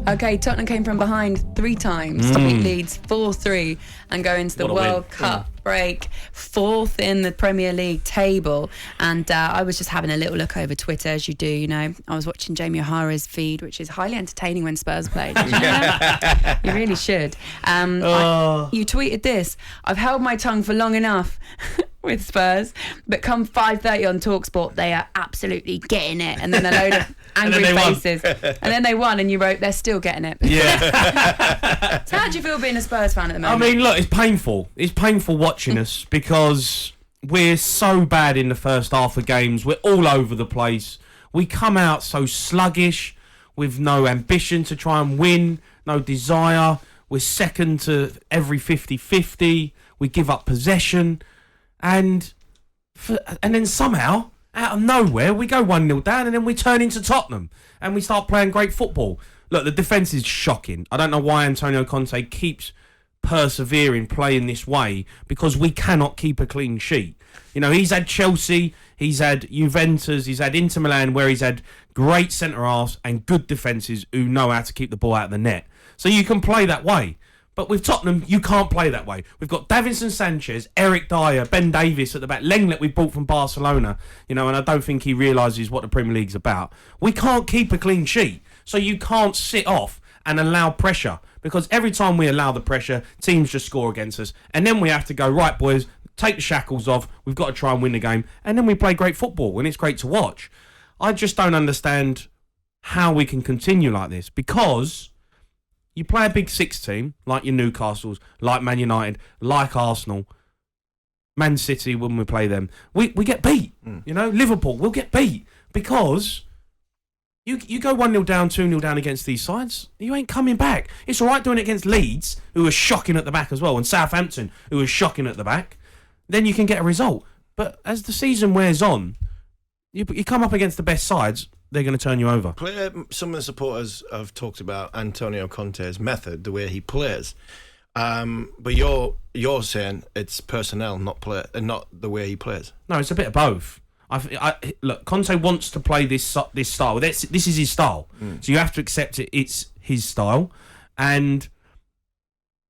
Okay, Tottenham came from behind 3 times to beat Leeds 4-3 and go into the World Cup break 4th in the Premier League table. And I was just having a little look over Twitter, as you do, you know. I was watching Jamie O'Hara's feed, which is highly entertaining when Spurs play. Did you know? You really should. You tweeted this: I've held my tongue for long enough with Spurs, but come 5:30 on talkSPORT, they are absolutely getting it. And then a load of angry faces. And then they won, and you wrote, they're still getting it. Yeah. So how do you feel being a Spurs fan at the moment? I mean, look, it's painful. It's painful watching us because we're so bad in the first half of games. We're all over the place. We come out so sluggish with no ambition to try and win, no desire. We're second to every 50-50. We give up possession. And then somehow, out of nowhere, we go 1-0 down and then we turn into Tottenham and we start playing great football. Look, the defence is shocking. I don't know why Antonio Conte keeps persevering playing this way, because we cannot keep a clean sheet. You know, he's had Chelsea, he's had Juventus, he's had Inter Milan, where he's had great centre-halves and good defences who know how to keep the ball out of the net. So you can play that way. But with Tottenham, you can't play that way. We've got Davinson Sanchez, Eric Dyer, Ben Davies at the back, Lenglet we bought from Barcelona, you know, and I don't think he realises what the Premier League's about. We can't keep a clean sheet, so you can't sit off and allow pressure, because every time we allow the pressure, teams just score against us, and then we have to go, right, boys, take the shackles off, we've got to try and win the game, and then we play great football, and it's great to watch. I just don't understand how we can continue like this, because you play a Big Six team, like your Newcastles, like Man United, like Arsenal, Man City, when we play them, we get beat. You know, Liverpool, we'll get beat, because you go 1-0 down, 2-0 down against these sides, you ain't coming back. It's all right doing it against Leeds, who are shocking at the back as well, and Southampton, who are shocking at the back. Then you can get a result. But as the season wears on, you come up against the best sides, they're going to turn you over. Some of the supporters have talked about Antonio Conte's method, the way he plays. But you're saying it's personnel, not the way he plays. No, it's a bit of both. Look, Conte wants to play this style. This is his style, so you have to accept it. It's his style, and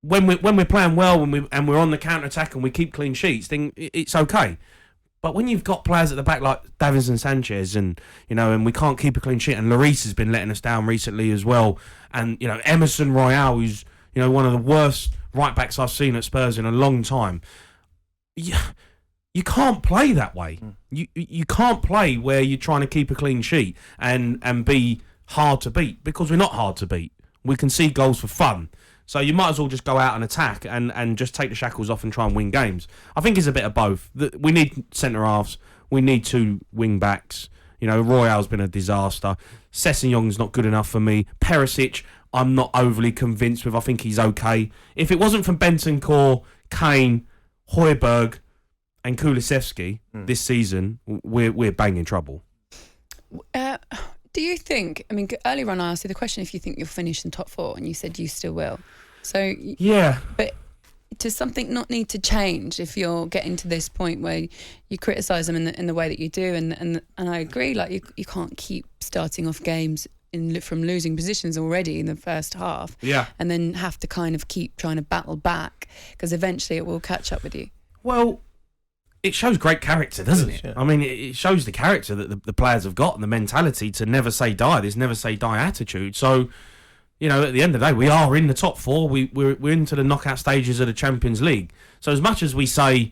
when we're playing well, and we're on the counter attack and we keep clean sheets, then it's okay. But when you've got players at the back like Davinson Sanchez, and you know, and we can't keep a clean sheet, and Lloris has been letting us down recently as well, and you know, Emerson Royale, who's, you know, one of the worst right backs I've seen at Spurs in a long time. You can't play that way. You can't play where you're trying to keep a clean sheet and be hard to beat, because we're not hard to beat. We can see goals for fun. So you might as well just go out and attack and just take the shackles off and try and win games. I think it's a bit of both. We need centre-halves. We need 2 wing-backs. You know, Royale's been a disaster. Sessegnon's not good enough for me. Perisic, I'm not overly convinced with. I think he's okay. If it wasn't for Bentancur, Kane, Højbjerg and Kulusevski this season, we're banging trouble. Do you think, I mean, earlier on I asked you the question if you think you'll finish in top 4, and you said you still will. So yeah. But does something not need to change if you're getting to this point where you criticise them in the way that you do? And I agree, like you can't keep starting off games from losing positions already in the first half, and then have to kind of keep trying to battle back, because eventually it will catch up with you. Well, it shows great character, doesn't it? Yeah. I mean, it shows the character that the players have got, and the mentality to never say die. This never say die attitude. So, you know, at the end of the day, we are in the top 4. We're into the knockout stages of the Champions League. So as much as we say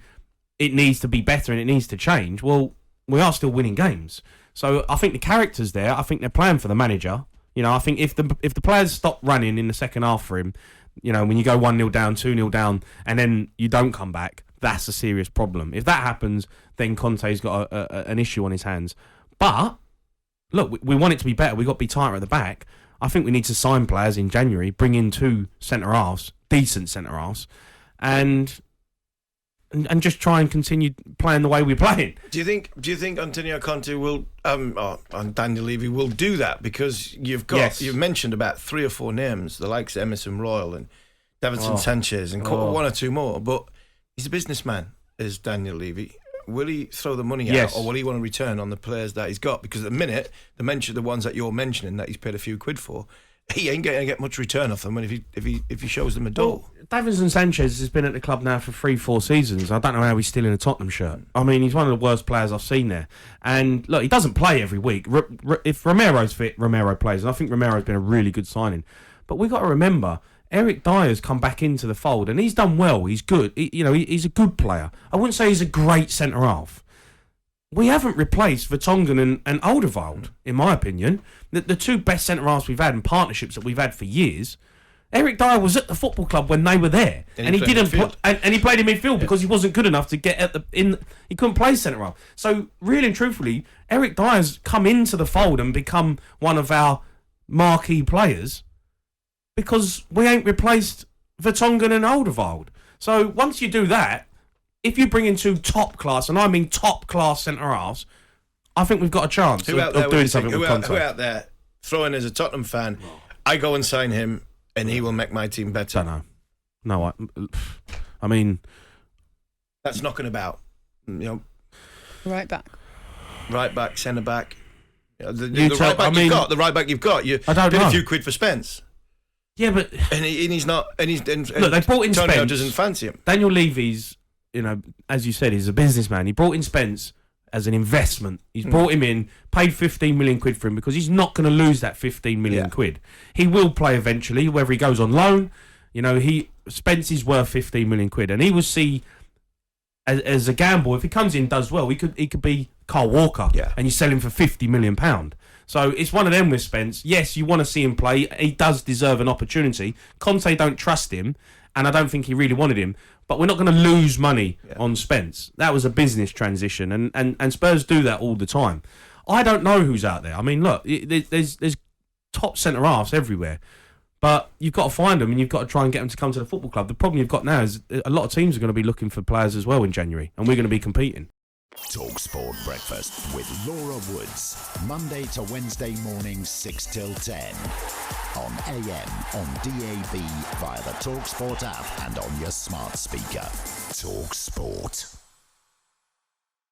it needs to be better and it needs to change, well, we are still winning games. So I think the character's there. I think they're playing for the manager. You know, I think if the players stop running in the second half for him, you know, when you go 1-0 down, 2-0 down, and then you don't come back, that's a serious problem. If that happens, then Conte's got an issue on his hands. But, look, we want it to be better. We've got to be tighter at the back. I think we need to sign players in January, bring in 2 centre-halves, decent centre-halves, and just try and continue playing the way we're playing. Do you think Antonio Conte will, and Daniel Levy will do that? Because you've mentioned about 3 or 4 names, the likes of Emerson Royal and Davinson Sanchez and 1 or 2 more, but he's a businessman, is Daniel Levy. Will he throw the money out, or will he want to return on the players that he's got? Because at the minute, the ones that you're mentioning that he's paid a few quid for, he ain't going to get much return off them if he shows them a door. Well, Davinson Sanchez has been at the club now for 3-4 seasons. I don't know how he's still in a Tottenham shirt. I mean, he's one of the worst players I've seen there. And look, he doesn't play every week. If Romero's fit, Romero plays. And I think Romero's been a really good signing. But we've got to remember, Eric Dyer's come back into the fold and he's done well. He's good. He's a good player. I wouldn't say he's a great centre-half. We haven't replaced Vertonghen and Alderweireld, in my opinion. The two best centre-halves we've had and partnerships that we've had for years. Eric Dyer was at the football club when they were there, and he didn't and he played in midfield because he wasn't good enough to get he couldn't play centre-half. So really and truthfully, Eric Dyer's come into the fold and become one of our marquee players because we ain't replaced Vertonghen and Alderweireld. So once you do that, if you bring in two top class, and I mean top class centre-halves, I think we've got a chance of doing something with Conte. Who out there throwing as a Tottenham fan, I go and sign him and he will make my team better? Don't know. No, I mean... That's knocking about. Right back, centre-back. The right back you've got. You I don't paid know. A few quid for Spence. Yeah, but... And he's not... And look, they brought in Antonio Spence. Doesn't fancy him. Daniel Levy's, as you said, he's a businessman. He brought in Spence as an investment. He's brought him in, paid 15 million quid for him because he's not going to lose that 15 million quid. He will play eventually, whether he goes on loan. Spence is worth 15 million quid, and he will see as a gamble. If he comes in, does well, he could be Carl Walker, and you sell him for 50 million pound. So it's one of them with Spence. Yes, you want to see him play. He does deserve an opportunity. Conte don't trust him, and I don't think he really wanted him. But we're not going to lose money on Spence. That was a business transition, and Spurs do that all the time. I don't know who's out there. I mean, look, there's top centre-halves everywhere, but you've got to find them and you've got to try and get them to come to the football club. The problem you've got now is a lot of teams are going to be looking for players as well in January, and we're going to be competing. talkSPORT Breakfast with Laura Woods, Monday to Wednesday mornings 6 till 10. On AM, on DAB, via the talkSPORT app and on your smart speaker. talkSPORT.